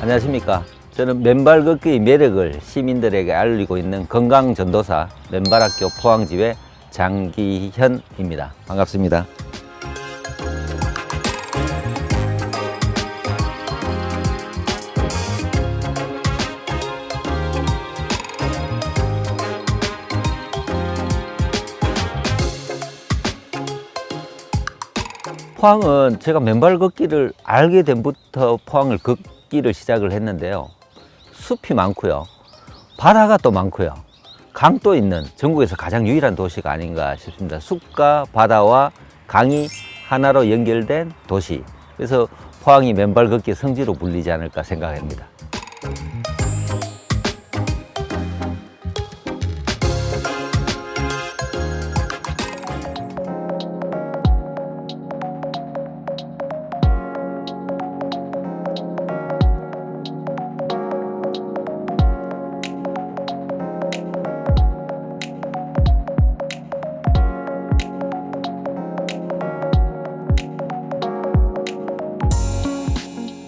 안녕하십니까. 저는 맨발 걷기의 매력을 시민들에게 알리고 있는 건강 전도사 맨발학교 포항지회 장기현입니다. 반갑습니다. 포항은 제가 맨발 걷기를 알게 된부터 포항을 걷기를 시작을 했는데요. 숲이 많고요. 바다가 또 많고요. 강도 있는 전국에서 가장 유일한 도시가 아닌가 싶습니다. 숲과 바다와 강이 하나로 연결된 도시. 그래서 포항이 맨발 걷기 성지로 불리지 않을까 생각합니다.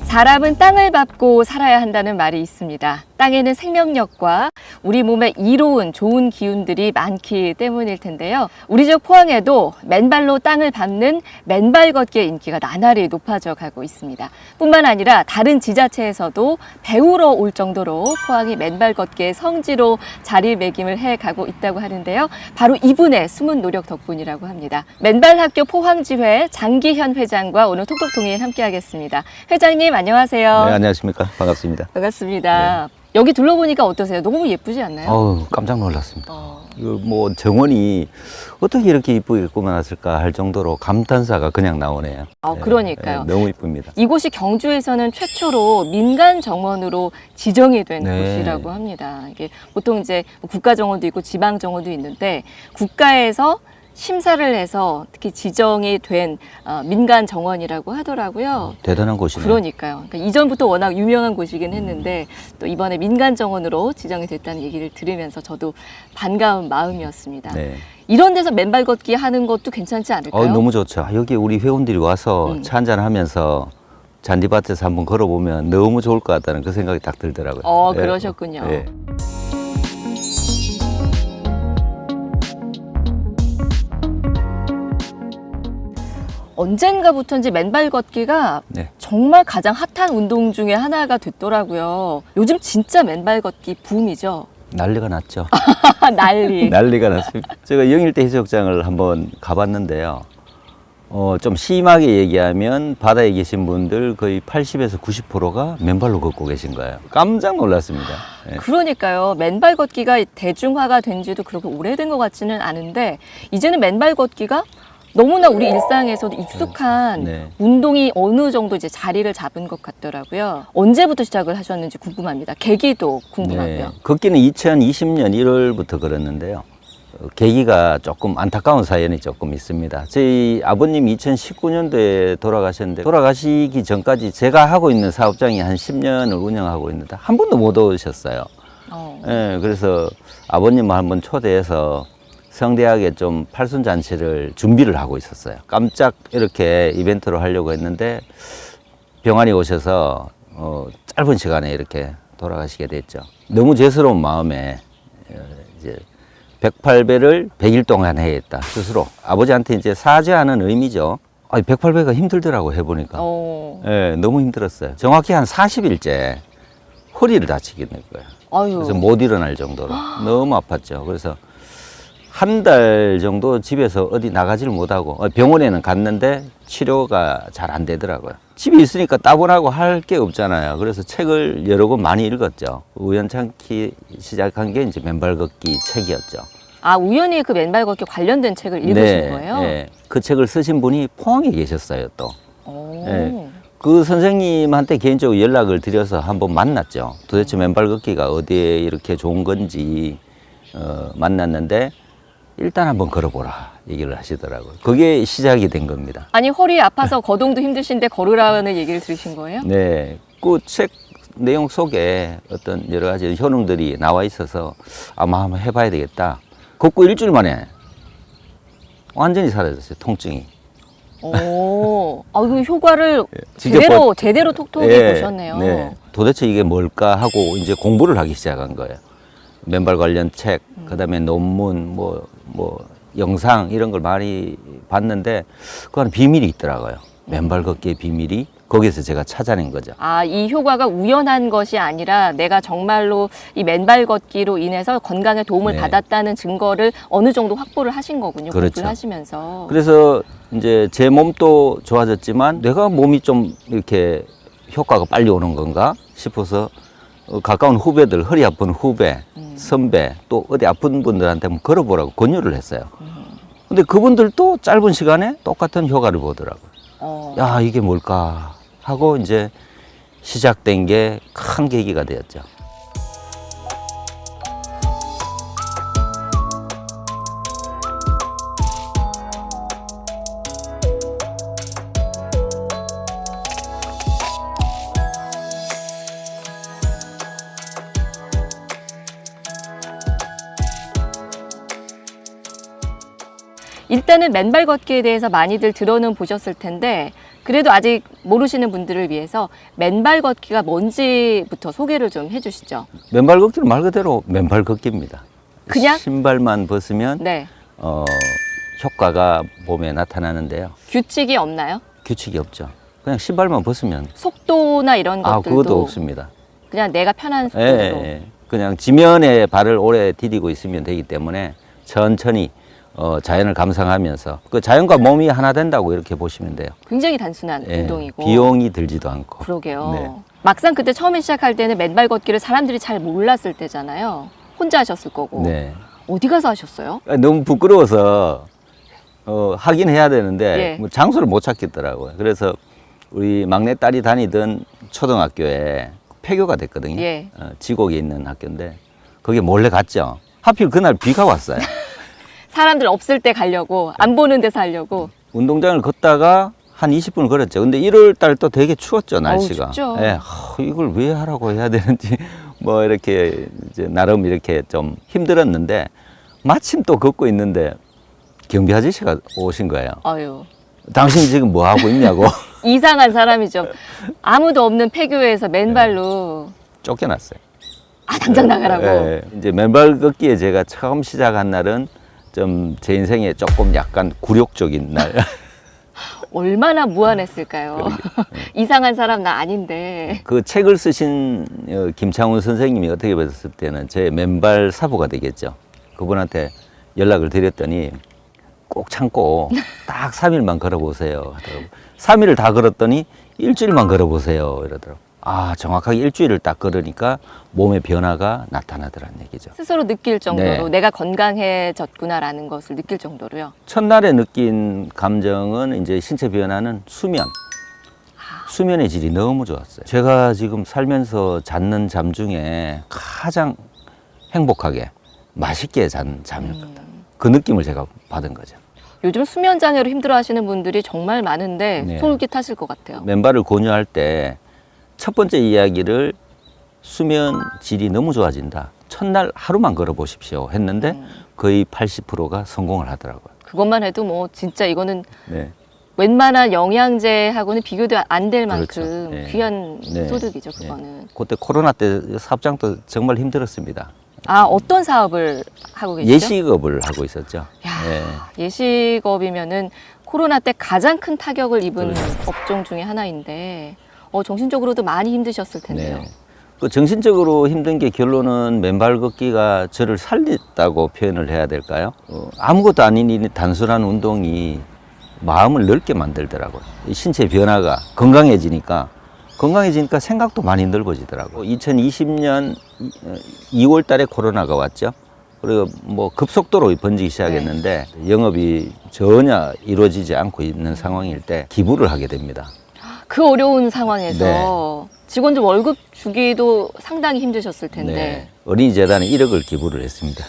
사람은 땅을 밟고 살아야 한다는 말이 있습니다. 땅에는 생명력과 우리 몸에 이로운 좋은 기운들이 많기 때문일 텐데요. 우리 지역 포항에도 맨발로 땅을 밟는 맨발 걷기의 인기가 나날이 높아져 가고 있습니다. 뿐만 아니라 다른 지자체에서도 배우러 올 정도로 포항이 맨발 걷기의 성지로 자리매김을 해가고 있다고 하는데요. 바로 이분의 숨은 노력 덕분이라고 합니다. 맨발학교 포항지회 장기현 회장과 오늘 톡톡통일 함께하겠습니다. 회장님 안녕하세요. 네, 안녕하십니까. 반갑습니다. 반갑습니다. 네. 여기 둘러보니까 어떠세요? 너무 예쁘지 않나요? 깜짝 놀랐습니다. 이거 뭐 정원이 어떻게 이렇게 이쁘게 꾸며놨을까 할 정도로 감탄사가 그냥 나오네요. 그러니까요. 너무 이쁩니다. 이곳이 경주에서는 최초로 민간 정원으로 지정이 된 곳이라고 합니다. 이게 보통 이제 국가 정원도 있고 지방 정원도 있는데 국가에서 심사를 해서 특히 지정이 된 민간 정원이라고 하더라고요. 대단한 곳이네요. 그러니까요. 그러니까 이전부터 워낙 유명한 곳이긴 했는데 또 이번에 민간 정원으로 지정이 됐다는 얘기를 들으면서 저도 반가운 마음이었습니다. 네. 이런 데서 맨발 걷기 하는 것도 괜찮지 않을까요? 너무 좋죠. 여기 우리 회원들이 와서 차 한잔 하면서 잔디밭에서 한번 걸어보면 너무 좋을 것 같다는 그 생각이 딱 들더라고요. 그러셨군요. 네. 언젠가부터인지 맨발 걷기가 정말 가장 핫한 운동 중에 하나가 됐더라고요. 요즘 진짜 맨발 걷기 붐이죠. 난리가 났죠. 난리가 났습니다. 제가 영일대 해수욕장을 한번 가봤는데요. 좀 심하게 얘기하면 바다에 계신 분들 거의 80에서 90%가 맨발로 걷고 계신 거예요. 깜짝 놀랐습니다. 네. 그러니까요. 맨발 걷기가 대중화가 된 지도 그렇게 오래된 것 같지는 않은데 이제는 맨발 걷기가 너무나 우리 일상에서도 익숙한 운동이 어느 정도 이제 자리를 잡은 것 같더라고요. 언제부터 시작을 하셨는지 궁금합니다. 계기도 궁금하고요. 걷기는 2020년 1월부터 걸었는데요. 계기가 조금 안타까운 사연이 조금 있습니다. 저희 아버님이 2019년도에 돌아가셨는데 돌아가시기 전까지 제가 하고 있는 사업장이 한 10년을 운영하고 있는데 한 번도 못 오셨어요. 그래서 아버님을 한번 초대해서 성대하게 좀 팔순잔치를 준비를 하고 있었어요. 깜짝 이렇게 이벤트로 하려고 했는데 병환이 오셔서 짧은 시간에 이렇게 돌아가시게 됐죠. 너무 죄스러운 마음에 이제 108배를 100일 동안 해야겠다 스스로 아버지한테 이제 사죄하는 의미죠. 108배가 힘들더라고 해보니까. 너무 힘들었어요. 정확히 한 40일째 허리를 다치게 된 거예요. 그래서 못 일어날 정도로 너무 아팠죠. 그래서 한 달 정도 집에서 어디 나가지를 못하고 병원에는 갔는데 치료가 잘 안 되더라고요. 집에 있으니까 따분하고 할 게 없잖아요. 그래서 책을 여러 권 많이 읽었죠. 우연찮게 시작한 게 이제 맨발 걷기 책이었죠. 우연히 그 맨발 걷기 관련된 책을 읽으신 거예요? 네. 그 책을 쓰신 분이 포항에 계셨어요, 또. 그 선생님한테 개인적으로 연락을 드려서 한번 만났죠. 도대체 맨발 걷기가 어디에 이렇게 좋은 건지 만났는데 일단 한번 걸어보라 얘기를 하시더라고요. 그게 시작이 된 겁니다. 아니 허리 아파서 거동도 힘드신데 걸으라는 얘기를 들으신 거예요? 네. 그 책 내용 속에 어떤 여러 가지 효능들이 나와 있어서 아마 한번 해봐야 되겠다. 걷고 일주일 만에 완전히 사라졌어요, 통증이. 오, 그 효과를 제대로 톡톡히 보셨네요. 도대체 이게 뭘까 하고 이제 공부를 하기 시작한 거예요. 맨발 관련 책, 그다음에 논문, 뭐 영상 이런 걸 많이 봤는데 그 안에 비밀이 있더라고요. 맨발 걷기의 비밀이 거기서 제가 찾아낸 거죠. 아, 이 효과가 우연한 것이 아니라 내가 정말로 이 맨발 걷기로 인해서 건강에 도움을 네. 받았다는 증거를 어느 정도 확보를 하신 거군요. 그렇죠. 공부를 하시면서. 그래서 이제 제 몸도 좋아졌지만 내가 몸이 좀 이렇게 효과가 빨리 오는 건가 싶어서 가까운 후배들, 허리 아픈 후배, 선배, 또 어디 아픈 분들한테 한번 걸어보라고 권유를 했어요. 근데 그분들도 짧은 시간에 똑같은 효과를 보더라고요. 야, 이게 뭘까 하고 이제 시작된 게 큰 계기가 되었죠. 일단은 맨발 걷기에 대해서 많이들 들어는 보셨을 텐데 그래도 아직 모르시는 분들을 위해서 맨발 걷기가 뭔지부터 소개를 좀 해주시죠. 맨발 걷기는 말 그대로 맨발 걷기입니다. 그냥? 신발만 벗으면 네. 효과가 몸에 나타나는데요. 규칙이 없나요? 규칙이 없죠. 그냥 신발만 벗으면 속도나 이런 것들도 그것도 없습니다. 그냥 내가 편한 예, 속도로. 예. 그냥 지면에 발을 오래 디디고 있으면 되기 때문에 천천히 자연을 감상하면서 그 자연과 몸이 하나 된다고 이렇게 보시면 돼요. 굉장히 단순한 예, 운동이고. 비용이 들지도 않고. 그러게요. 네. 막상 그때 처음에 시작할 때는 맨발 걷기를 사람들이 잘 몰랐을 때잖아요. 혼자 하셨을 거고. 네. 어디 가서 하셨어요? 너무 부끄러워서 하긴 해야 되는데 예. 뭐 장소를 못 찾겠더라고요. 그래서 우리 막내 딸이 다니던 초등학교에 폐교가 됐거든요. 예. 지곡에 있는 학교인데 거기에 몰래 갔죠. 하필 그날 비가 왔어요. 사람들 없을 때 가려고, 안 보는 데서 하려고. 운동장을 걷다가 한 20분을 걸었죠. 근데 1월 달 또 되게 추웠죠, 날씨가. 춥죠. 예, 이걸 왜 하라고 해야 되는지 뭐 이렇게 이제 나름 이렇게 좀 힘들었는데 마침 또 걷고 있는데 경비 아저씨가 오신 거예요. 아유. 당신 지금 뭐 하고 있냐고. 이상한 사람이죠. 아무도 없는 폐교에서 맨발로. 쫓겨났어요. 아, 당장 나가라고. 예, 이제 맨발 걷기에 제가 처음 시작한 날은 좀 제 인생에 조금 약간 굴욕적인 날. 얼마나 무안했을까요? 이상한 사람 나 아닌데. 그 책을 쓰신 김창훈 선생님이 어떻게 봤을 때는 제 맨발 사부가 되겠죠. 그분한테 연락을 드렸더니 꼭 참고 딱 3일만 걸어보세요 하더라고요. 3일을 다 걸었더니 일주일만 걸어보세요 이러더라고요. 아, 정확하게 일주일을 딱 걸으니까 몸의 변화가 나타나더라는 얘기죠. 스스로 느낄 정도로 네. 내가 건강해졌구나라는 것을 느낄 정도로요. 첫날에 느낀 감정은 이제 신체 변화는 수면의 질이 너무 좋았어요. 제가 지금 살면서 잤는 잠 중에 가장 행복하게 맛있게 잔 잠이었거든. 그 느낌을 제가 받은 거죠. 요즘 수면 장애로 힘들어하시는 분들이 정말 많은데 네. 솔깃하실 것 같아요. 맨발을 권유할 때 첫 번째 이야기를 수면 질이 너무 좋아진다. 첫날 하루만 걸어보십시오 했는데 거의 80%가 성공을 하더라고요. 그것만 해도 뭐 진짜 이거는 네. 웬만한 영양제하고는 비교도 안 될 만큼 그렇죠. 네. 귀한 네. 소득이죠, 네. 그거는. 그때 코로나 때 사업장도 정말 힘들었습니다. 아, 어떤 사업을 하고 계시죠? 예식업을 하고 있었죠. 야, 네. 예식업이면은 코로나 때 가장 큰 타격을 입은 그렇죠. 업종 중에 하나인데 정신적으로도 많이 힘드셨을 텐데요. 네. 그 정신적으로 힘든 게 결론은 맨발 걷기가 저를 살렸다고 표현을 해야 될까요? 아무것도 아닌 이 단순한 운동이 마음을 넓게 만들더라고요. 이 신체 변화가 건강해지니까 생각도 많이 넓어지더라고요. 2020년 2월 달에 코로나가 왔죠. 그리고 뭐 급속도로 번지기 시작했는데 영업이 전혀 이루어지지 않고 있는 상황일 때 기부를 하게 됩니다. 그 어려운 상황에서 직원들 월급 주기도 상당히 힘드셨을 텐데 네. 어린이재단에 1억을 기부를 했습니다.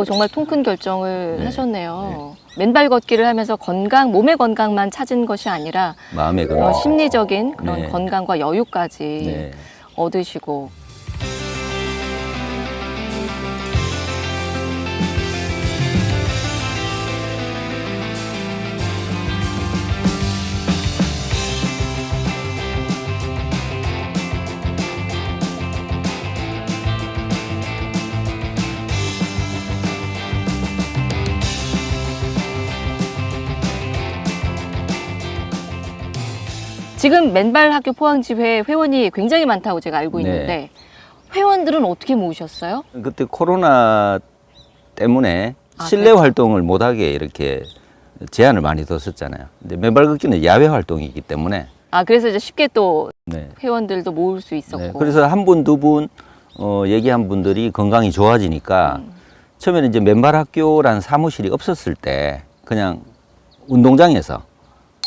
정말 통큰 결정을 네. 하셨네요. 맨발 걷기를 하면서 몸의 건강만 찾은 것이 아니라 마음의 건강. 심리적인 그런 네. 건강과 여유까지 네. 얻으시고 지금 맨발 학교 포항지회 회원이 굉장히 많다고 제가 알고 네. 있는데 회원들은 어떻게 모으셨어요? 그때 코로나 때문에 아, 실내 그랬죠. 활동을 못하게 이렇게 제한을 많이 뒀었잖아요. 근데 맨발 걷기는 야외 활동이기 때문에 아, 그래서 이제 쉽게 또 네. 회원들도 모을 수 있었고. 네. 그래서 한 분, 두 분 얘기한 분들이 건강이 좋아지니까 처음에는 이제 맨발 학교라는 사무실이 없었을 때 그냥 운동장에서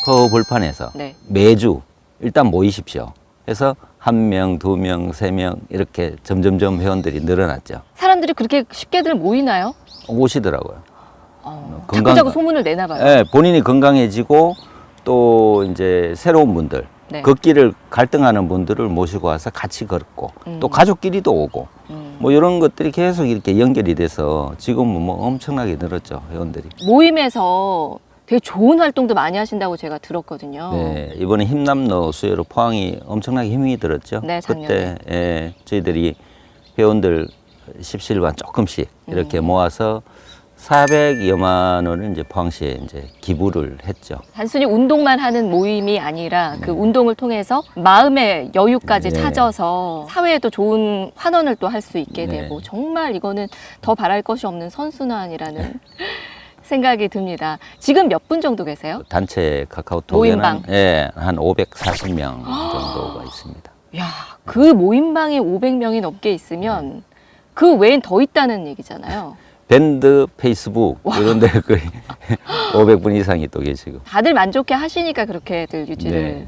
거울판에서 네. 매주 일단 모이십시오. 해서 1명, 2명, 3명 이렇게 점점점 회원들이 늘어났죠. 사람들이 그렇게 쉽게들 모이나요? 오시더라고요. 건강- 자꾸자꾸 소문을 내나 봐요. 네, 본인이 건강해지고 또 이제 새로운 분들, 네. 걷기를 갈등하는 분들을 모시고 와서 같이 걷고 또 가족끼리도 오고 뭐 이런 것들이 계속 이렇게 연결이 돼서 지금은 뭐 엄청나게 늘었죠, 회원들이. 모임에서 되게 좋은 활동도 많이 하신다고 제가 들었거든요. 네, 이번에 힘남로 수혜로 포항이 엄청나게 힘이 들었죠. 네, 작년에. 그때 저희들이 회원들 십시일반 조금씩 이렇게 모아서 400여만 원을 이제 포항시에 이제 기부를 했죠. 단순히 운동만 하는 모임이 아니라 그 운동을 통해서 마음의 여유까지 네. 찾아서 사회에도 좋은 환원을 또 할 수 있게 네. 되고 정말 이거는 더 바랄 것이 없는 선순환이라는 생각이 듭니다. 지금 몇 분 정도 계세요? 단체 카카오톡에는 모임방. 한 540명 정도가 있습니다. 야, 그 모임방에 500명이 넘게 있으면 그 외엔 더 있다는 얘기잖아요. 밴드, 페이스북 이런 데 거의 500분 이상이 또 계시고. 다들 만족해 하시니까 그렇게들 유지를 네.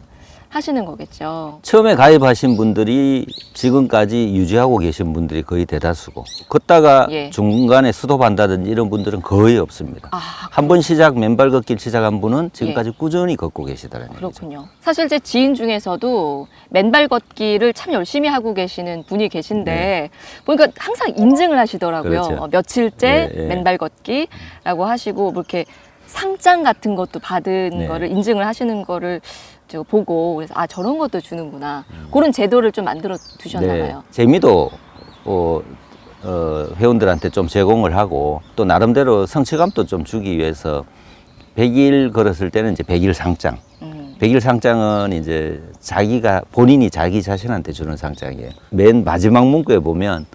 하시는 거겠죠. 처음에 가입하신 분들이 지금까지 유지하고 계신 분들이 거의 대다수고 걷다가 예. 중간에 스톱한다든지 이런 분들은 거의 없습니다. 아, 한 번 맨발 걷기를 시작한 분은 지금까지 꾸준히 걷고 계시다는 얘기죠. 그렇군요. 사실 제 지인 중에서도 맨발 걷기를 참 열심히 하고 계시는 분이 계신데 보니까 항상 인증을 하시더라고요. 그렇죠. 며칠째 네, 네. 맨발 걷기라고 하시고 뭐 이렇게 상장 같은 것도 받은 네. 거를 인증을 하시는 거를 저 보고 그래서 아 저런 것도 주는구나. 그런 제도를 좀 만들어 두셨나 봐요. 재미도 회원들한테 좀 제공을 하고 또 나름대로 성취감도 좀 주기 위해서 100일 걸었을 때는 이제 100일 상장. 100일 상장은 이제 본인이 자기 자신한테 주는 상장이에요. 맨 마지막 문구에 보면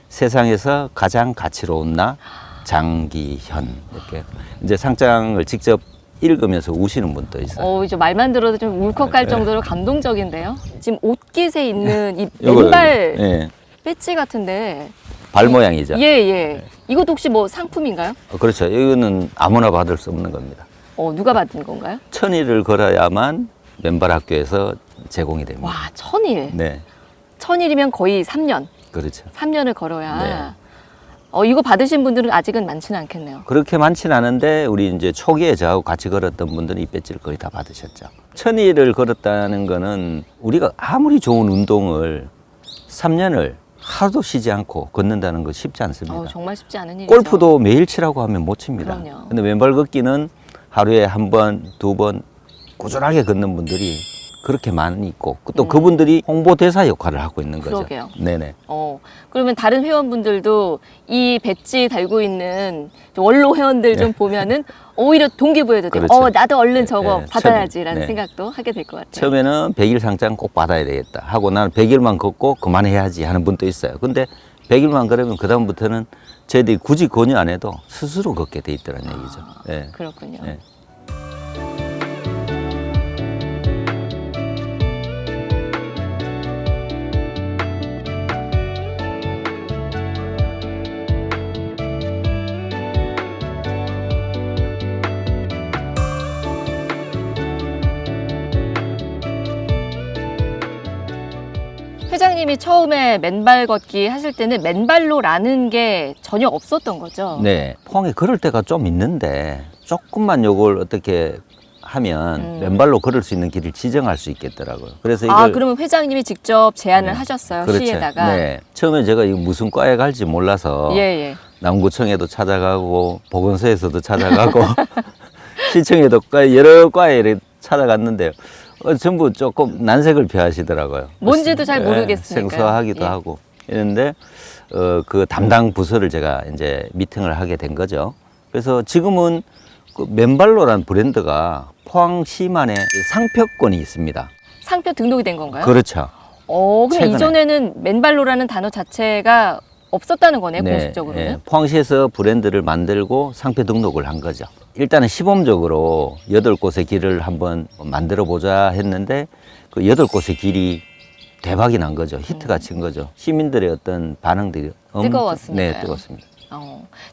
세상에서 가장 가치로운 나 장기현 이렇게 이제 상장을 직접 읽으면서 우시는 분도 있어요. 이제 말만 들어도 좀 울컥할 정도로 감동적인데요. 지금 옷깃에 있는 이 요거, 맨발 예, 배지 같은데 발 모양이죠. 예. 이것도 혹시 뭐 상품인가요? 그렇죠. 이거는 아무나 받을 수 없는 겁니다. 누가 받은 건가요? 1000일을 걸어야만 맨발 학교에서 제공이 됩니다. 와, 1000일. 네, 1000일이면 거의 3년. 그렇죠. 3년을 걸어야. 이거 받으신 분들은 아직은 많지는 않겠네요. 그렇게 많지는 않은데 우리 이제 초기에 저하고 같이 걸었던 분들은 이 배지를 거의 다 받으셨죠. 1000일을 걸었다는 거는 우리가 아무리 좋은 운동을 3년을 하루도 쉬지 않고 걷는다는 거 쉽지 않습니다. 정말 쉽지 않은 일이죠. 골프도 매일 치라고 하면 못 칩니다. 그럼요. 근데 맨발 걷기는 하루에 한 번, 두 번 꾸준하게 걷는 분들이 그렇게 많이 있고 또 그분들이 홍보대사 역할을 하고 있는 거죠. 그러게요. 네네. 그러면 다른 회원분들도 이 배지 달고 있는 원로 회원들 좀 보면은 오히려 동기부여도 돼요. 그렇죠. 나도 얼른 저거 네, 받아야지라는 네. 생각도 하게 될 것 같아요. 처음에는 100일 상장 꼭 받아야 되겠다 하고 나는 100일만 걷고 그만해야지 하는 분도 있어요. 근데 100일만 걸으면 그다음부터는 저희들이 굳이 권유 안 해도 스스로 걷게 돼 있다는 얘기죠. 네. 그렇군요. 네. 회장님이 처음에 맨발 걷기 하실 때는 맨발로라는 게 전혀 없었던 거죠? 네. 포항에 걸을 때가 좀 있는데 조금만 요걸 어떻게 하면 맨발로 걸을 수 있는 길을 지정할 수 있겠더라고요. 그래서 이걸 그러면 회장님이 직접 제안을 하셨어요, 그렇죠. 시에다가? 네. 처음에 제가 이거 무슨 과에 갈지 몰라서 예. 남구청에도 찾아가고 보건소에서도 찾아가고 시청에도 여러 과에 이렇게 찾아갔는데요. 전부 조금 난색을 표하시더라고요. 뭔지도 잘 모르겠으니까요. 생소하기도 예. 하고 이런데 그 담당 부서를 제가 이제 미팅을 하게 된 거죠. 그래서 지금은 그 맨발로란 브랜드가 포항시만의 상표권이 있습니다. 상표 등록이 된 건가요? 그렇죠. 그럼 최근에. 이전에는 맨발로라는 단어 자체가 없었다는 거네, 네, 공식적으로는. 예, 포항시에서 브랜드를 만들고 상표 등록을 한 거죠. 일단은 시범적으로 8곳의 길을 한번 만들어 보자 했는데 그 8곳의 길이 대박이 난 거죠. 히트가 친 거죠. 시민들의 어떤 반응들이 뜨거웠으니까요. 네, 뜨거웠습니다.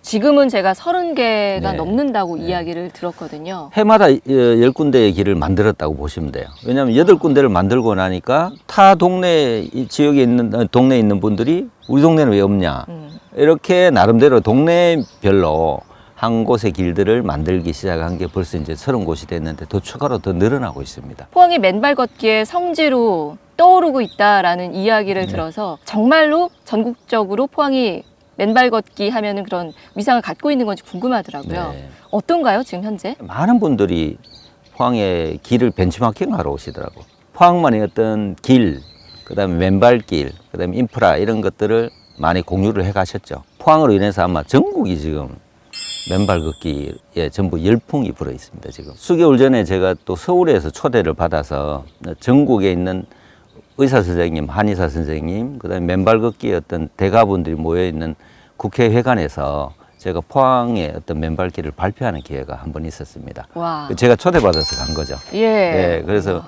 지금은 제가 30개가 네. 넘는다고 이야기를 들었거든요. 해마다 10군데의 길을 만들었다고 보시면 돼요. 왜냐하면 8군데를 만들고 나니까 타 동네 이 지역에 있는 동네에 있는 분들이 우리 동네는 왜 없냐. 이렇게 나름대로 동네별로 한 곳의 길들을 만들기 시작한 게 벌써 이제 30곳이 됐는데 더 추가로 더 늘어나고 있습니다. 포항이 맨발 걷기의 성지로 떠오르고 있다라는 이야기를 들어서 정말로 전국적으로 포항이 맨발 걷기 하면은 그런 위상을 갖고 있는 건지 궁금하더라고요. 네. 어떤가요, 지금 현재? 많은 분들이 포항의 길을 벤치마킹 하러 오시더라고. 포항만의 어떤 길, 그다음에 맨발길, 그다음에 인프라 이런 것들을 많이 공유를 해 가셨죠. 포항으로 인해서 아마 전국이 지금 맨발 걷기에 전부 열풍이 불어 있습니다. 지금 수개월 전에 제가 또 서울에서 초대를 받아서 전국에 있는 의사 선생님, 한의사 선생님, 그다음에 맨발 걷기의 어떤 대가분들이 모여 있는 국회회관에서 제가 포항의 어떤 맨발길을 발표하는 기회가 한 번 있었습니다. 와. 제가 초대받아서 간 거죠. 예. 네, 그래서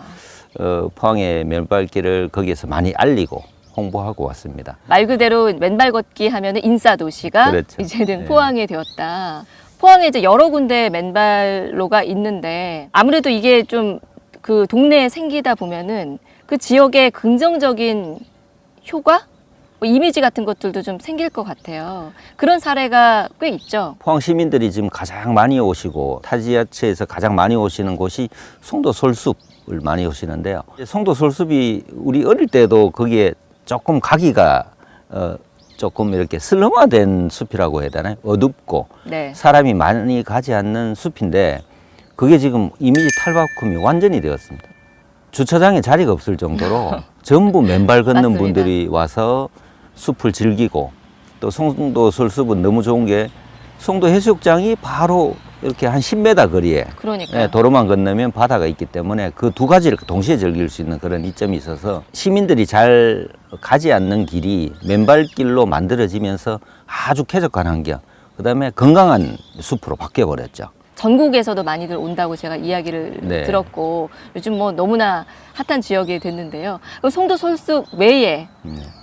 포항의 맨발길을 거기에서 많이 알리고 홍보하고 왔습니다. 말 그대로 맨발 걷기 하면은 인싸 도시가 그렇죠. 이제는 네. 포항이 되었다. 포항에 이제 여러 군데 맨발로가 있는데 아무래도 이게 좀 그 동네에 생기다 보면은 그 지역의 긍정적인 효과? 뭐 이미지 같은 것들도 좀 생길 것 같아요. 그런 사례가 꽤 있죠. 포항 시민들이 지금 가장 많이 오시고 타 지자체에서 가장 많이 오시는 곳이 송도 솔숲을 많이 오시는데요. 송도 솔숲이 우리 어릴 때도 거기에 조금 가기가 조금 이렇게 슬럼화된 숲이라고 해야 되나요? 어둡고 네. 사람이 많이 가지 않는 숲인데 그게 지금 이미지 탈바꿈이 완전히 되었습니다. 주차장에 자리가 없을 정도로 전부 맨발 걷는 맞습니다. 분들이 와서 숲을 즐기고 또 송도 솔숲은 너무 좋은 게 송도 해수욕장이 바로 이렇게 한 10m 거리에 그러니까요. 도로만 건너면 바다가 있기 때문에 그 두 가지를 동시에 즐길 수 있는 그런 이점이 있어서 시민들이 잘 가지 않는 길이 맨발길로 만들어지면서 아주 쾌적한 환경, 그다음에 건강한 숲으로 바뀌어 버렸죠. 전국에서도 많이들 온다고 제가 이야기를 네. 들었고 요즘 뭐 너무나 핫한 지역이 됐는데요. 그럼 송도 솔숲 외에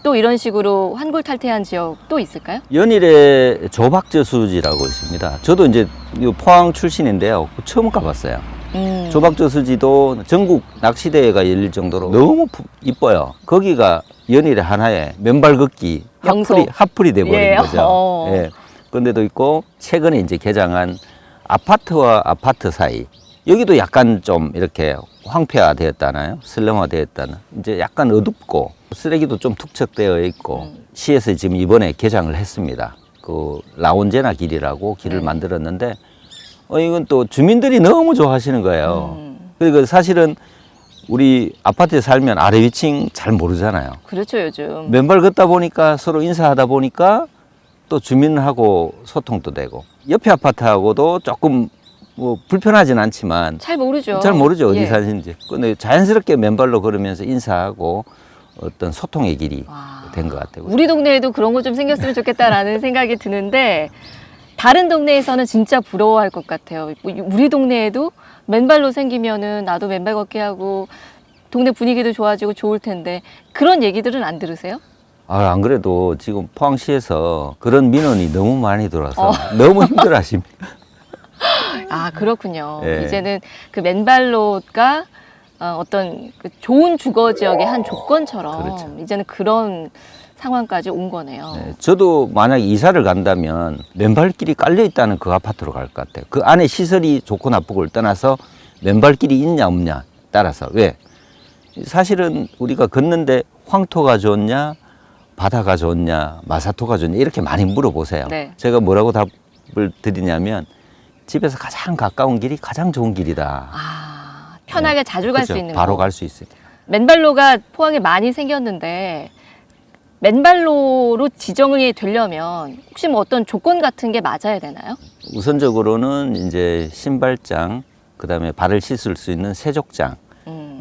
또 이런 식으로 환골탈태한 지역 또 있을까요? 연일에 조박저수지라고 있습니다. 저도 이제 이 포항 출신인데요. 처음 가봤어요. 조박저수지도 전국 낚시대회가 열릴 정도로 너무 이뻐요. 거기가 연일에 하나의 맨발 걷기 명소. 핫플이 돼버린 예. 거죠. 예. 그런데도 있고 최근에 이제 개장한 아파트와 아파트 사이 여기도 약간 좀 이렇게 황폐화되었다나요? 슬럼화되었다나 이제 약간 어둡고 쓰레기도 좀 투척되어 있고 시에서 지금 이번에 개장을 했습니다. 그 라온제나 길이라고 길을 네. 만들었는데 이건 또 주민들이 너무 좋아하시는 거예요. 그리고 사실은 우리 아파트에 살면 아래 위층 잘 모르잖아요. 그렇죠, 요즘. 맨발 걷다 보니까 서로 인사하다 보니까 또 주민하고 소통도 되고 옆에 아파트하고도 조금 뭐 불편하진 않지만 잘 모르죠. 잘 모르죠 어디 예. 사시는지. 근데 자연스럽게 맨발로 걸으면서 인사하고 어떤 소통의 길이 와. 된 것 같아요. 우리 동네에도 그런 거 좀 생겼으면 좋겠다라는 생각이 드는데 다른 동네에서는 진짜 부러워할 것 같아요. 뭐 우리 동네에도 맨발로 생기면은 나도 맨발 걷기 하고 동네 분위기도 좋아지고 좋을 텐데 그런 얘기들은 안 들으세요? 안 그래도 지금 포항시에서 그런 민원이 너무 많이 들어와서 너무 힘들어하십니다. 아, 그렇군요. 예. 이제는 그 맨발로가 어떤 그 좋은 주거 지역의 한 조건처럼 그렇죠. 이제는 그런 상황까지 온 거네요. 네, 저도 만약 이사를 간다면 맨발길이 깔려 있다는 그 아파트로 갈 것 같아요. 그 안에 시설이 좋고 나쁘고를 떠나서 맨발길이 있냐 없냐 따라서 왜? 사실은 우리가 걷는데 황토가 좋냐 바다가 좋냐 마사토가 좋냐 이렇게 많이 물어보세요. 네. 제가 뭐라고 답을 드리냐면 집에서 가장 가까운 길이 가장 좋은 길이다. 아, 편하게 자주 갈 수 그렇죠. 있는 바로 거. 갈 수 있어요. 맨발로가 포항에 많이 생겼는데 맨발로로 지정이 되려면 혹시 뭐 어떤 조건 같은 게 맞아야 되나요? 우선적으로는 이제 신발장, 그다음에 발을 씻을 수 있는 세족장,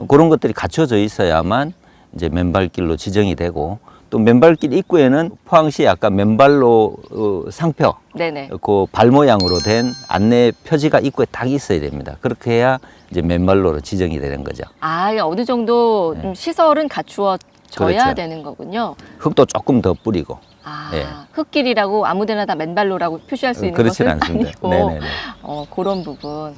그런 것들이 갖춰져 있어야만 이제 맨발길로 지정이 되고, 또 맨발길 입구에는 포항시 약간 맨발로 상표, 네네. 그 발 모양으로 된 안내 표지가 입구에 딱 있어야 됩니다. 그렇게 해야 이제 맨발로로 지정이 되는 거죠. 아, 어느 정도 좀 시설은 갖추어져야 그렇죠. 되는 거군요. 흙도 조금 더 뿌리고. 아, 예. 흙길이라고 아무데나 다 맨발로라고 표시할 수 있는 그렇진 것은 않습니다. 아니고 네네네. 그런 부분.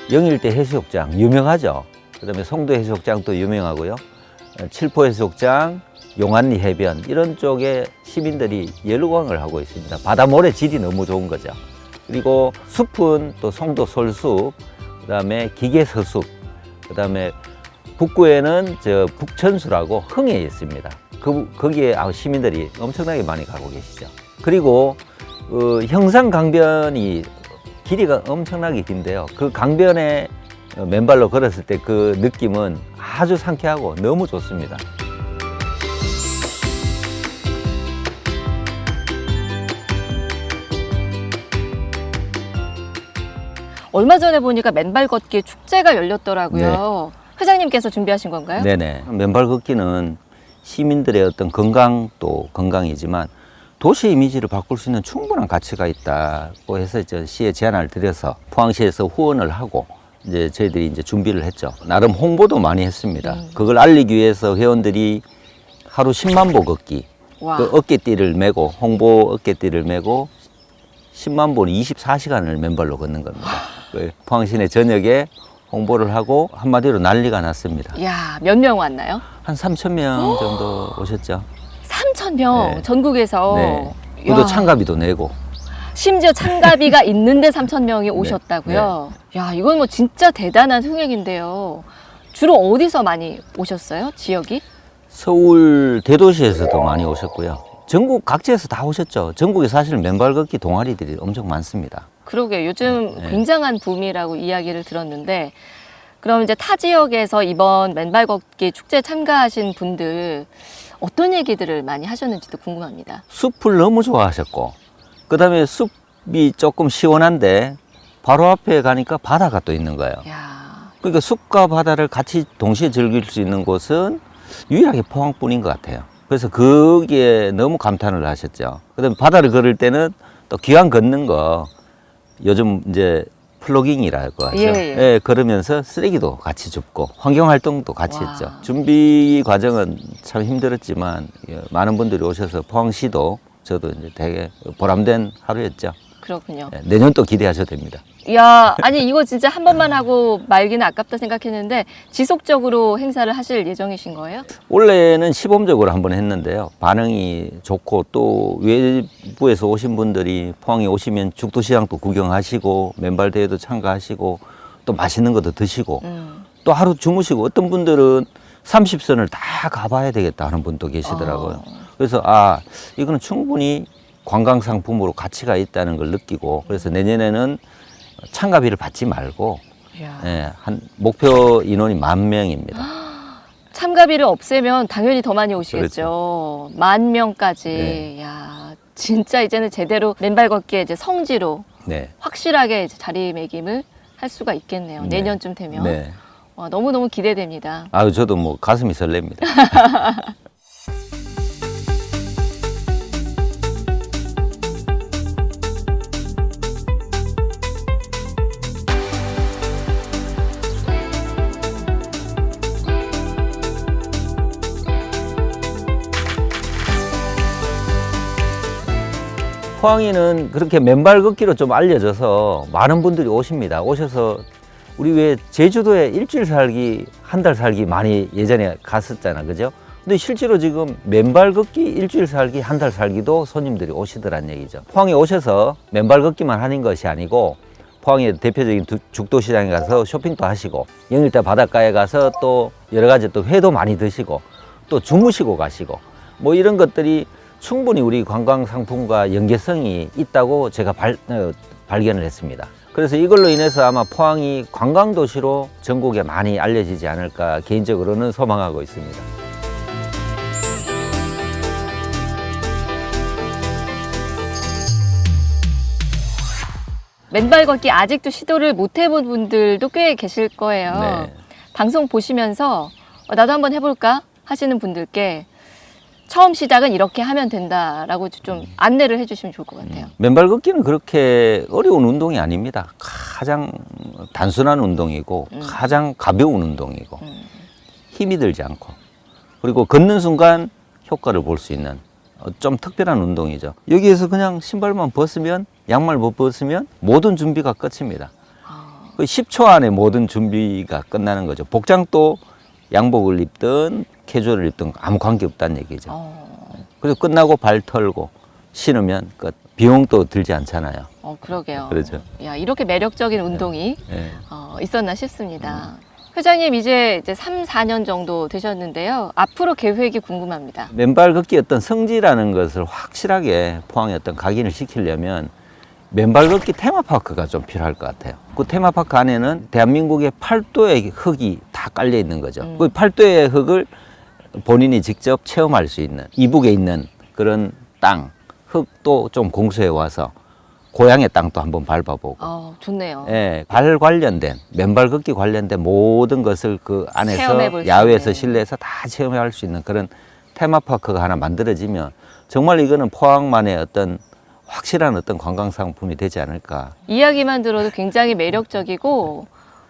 영일대 해수욕장 유명하죠. 그다음에 송도 해수욕장도 유명하고요. 칠포 해수욕장, 용안리 해변 이런 쪽에 시민들이 열광을 하고 있습니다. 바다 모래 질이 너무 좋은 거죠. 그리고 숲은 또 송도 솔숲, 그다음에 기계서숲, 그다음에 북구에는 저 북천수라고 흥에 있습니다. 거기에 시민들이 엄청나게 많이 가고 계시죠. 그리고 형산 강변이 길이가 엄청나게 긴데요. 그 강변에 맨발로 걸었을 때 그 느낌은 아주 상쾌하고 너무 좋습니다. 얼마 전에 보니까 맨발 걷기 축제가 열렸더라고요. 회장님께서 준비하신 건가요? 네네. 맨발 걷기는 시민들의 어떤 건강도 건강이지만 도시 이미지를 바꿀 수 있는 충분한 가치가 있다고 해서 시에 제안을 드려서 포항시에서 후원을 하고 이제 저희들이 이제 준비를 했죠. 나름 홍보도 많이 했습니다. 그걸 알리기 위해서 회원들이 하루 10만 보 걷기, 와. 그 어깨띠를 메고 홍보 어깨띠를 메고 10만 보를 24시간을 맨발로 걷는 겁니다. 그 포항시내 전역에 홍보를 하고 한마디로 난리가 났습니다. 이야, 몇 명 왔나요? 한 3,000명 정도 오셨죠. 3,000명 네. 전국에서. 네. 이야, 또 참가비도 내고. 심지어 참가비가 있는데 3,000명이 오셨다고요? 야, 이건 뭐 진짜 대단한 흥행인데요. 주로 어디서 많이 오셨어요? 지역이? 서울 대도시에서도 많이 오셨고요. 전국 각지에서 다 오셨죠. 전국에 사실 맨발 걷기 동아리들이 엄청 많습니다. 그러게 요즘 네. 굉장한 붐이라고 이야기를 들었는데, 그럼 이제 타 지역에서 이번 맨발 걷기 축제에 참가하신 분들 어떤 얘기들을 많이 하셨는지도 궁금합니다. 숲을 너무 좋아하셨고, 그 다음에 숲이 조금 시원한데 바로 앞에 가니까 바다가 또 있는 거예요. 야, 그러니까 숲과 바다를 같이 동시에 즐길 수 있는 곳은 유일하게 포항뿐인 것 같아요. 그래서 거기에 너무 감탄을 하셨죠. 그다음에 바다를 걸을 때는 또 기왕 걷는 거 요즘 이제 플로깅이라고 하죠. 예. 걸으면서 쓰레기도 같이 줍고 환경 활동도 같이 와. 했죠. 준비 과정은 참 힘들었지만 많은 분들이 오셔서 포항시도 저도 이제 되게 보람된 하루였죠. 그렇군요. 내년 또 기대하셔도 됩니다. 야, 아니 이거 진짜 한 번만 하고 말기는 아깝다 생각했는데 지속적으로 행사를 하실 예정이신 거예요? 원래는 시범적으로 한번 했는데요. 반응이 좋고 또 외부에서 오신 분들이 포항에 오시면 죽도시장도 구경하시고 맨발 대회도 참가하시고 또 맛있는 것도 드시고 또 하루 주무시고 어떤 분들은 30선을 다 가봐야 되겠다 하는 분도 계시더라고요. 그래서 이거는 충분히 관광 상품으로 가치가 있다는 걸 느끼고 그래서 내년에는 참가비를 받지 말고 한 목표 인원이 10,000명입니다. 참가비를 없애면 당연히 더 많이 오시겠죠. 10,000명까지. 네. 야, 진짜 이제는 제대로 맨발 걷기의 이제 성지로 네. 확실하게 이제 자리매김을 할 수가 있겠네요. 네. 내년쯤 되면. 네. 와, 너무너무 기대됩니다. 저도 뭐 가슴이 설렙니다. 포항에는 그렇게 맨발 걷기로 좀 알려져서 많은 분들이 오십니다. 오셔서 우리 왜 제주도에 일주일 살기, 한 달 살기 많이 예전에 갔었잖아, 그죠? 근데 실제로 지금 맨발 걷기, 일주일 살기, 한 달 살기도 손님들이 오시더란 얘기죠. 포항에 오셔서 맨발 걷기만 하는 것이 아니고 포항의 대표적인 죽도시장에 가서 쇼핑도 하시고 영일대 바닷가에 가서 또 여러 가지 또 회도 많이 드시고 또 주무시고 가시고 뭐 이런 것들이 충분히 우리 관광 상품과 연계성이 있다고 제가 발견을 했습니다. 그래서 이걸로 인해서 아마 포항이 관광도시로 전국에 많이 알려지지 않을까 개인적으로는 소망하고 있습니다. 맨발 걷기 아직도 시도를 못 해본 분들도 꽤 계실 거예요. 네. 방송 보시면서 나도 한번 해볼까 하시는 분들께 처음 시작은 이렇게 하면 된다라고 좀 안내를 해주시면 좋을 것 같아요. 맨발 걷기는 그렇게 어려운 운동이 아닙니다. 가장 단순한 운동이고 가장 가벼운 운동이고 힘이 들지 않고 그리고 걷는 순간 효과를 볼 수 있는 좀 특별한 운동이죠. 여기에서 그냥 신발만 벗으면 양말 못 벗으면 모든 준비가 끝입니다. 10초 안에 모든 준비가 끝나는 거죠. 복장도 양복을 입든 캐주얼을 입든 아무 관계 없다는 얘기죠. 그래서 끝나고 발 털고 신으면 끝. 비용도 들지 않잖아요. 그러게요. 그렇죠. 야, 이렇게 매력적인 운동이 네. 있었나 싶습니다. 회장님 이제 3, 4년 정도 되셨는데요. 앞으로 계획이 궁금합니다. 맨발 걷기 어떤 성지라는 것을 확실하게 포항에 어떤 각인을 시키려면 맨발 걷기 테마파크가 좀 필요할 것 같아요. 그 테마파크 안에는 대한민국의 8도의 흙이 다 깔려 있는 거죠. 그 8도의 흙을 본인이 직접 체험할 수 있는 이북에 있는 그런 땅, 흙도 좀 공수해 와서 고향의 땅도 한번 밟아보고 좋네요. 예, 발 관련된 맨발 걷기 관련된 모든 것을 그 안에서 체험해볼 수 야외에서 있는. 실내에서 다 체험할 수 있는 그런 테마파크가 하나 만들어지면 정말 이거는 포항만의 어떤 확실한 어떤 관광 상품이 되지 않을까. 이야기만 들어도 굉장히 매력적이고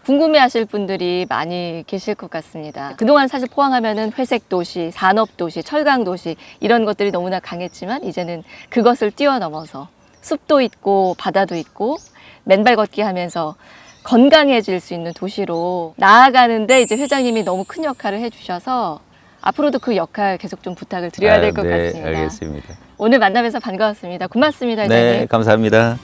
궁금해하실 분들이 많이 계실 것 같습니다. 그동안 사실 포항하면은 회색 도시, 산업 도시, 철강 도시 이런 것들이 너무나 강했지만 이제는 그것을 뛰어넘어서 숲도 있고 바다도 있고 맨발 걷기 하면서 건강해질 수 있는 도시로 나아가는데 이제 회장님이 너무 큰 역할을 해주셔서 앞으로도 그 역할 계속 좀 부탁을 드려야 될 것 네, 같습니다. 알겠습니다. 오늘 만나면서 반가웠습니다. 고맙습니다, 회장님. 네, 감사합니다.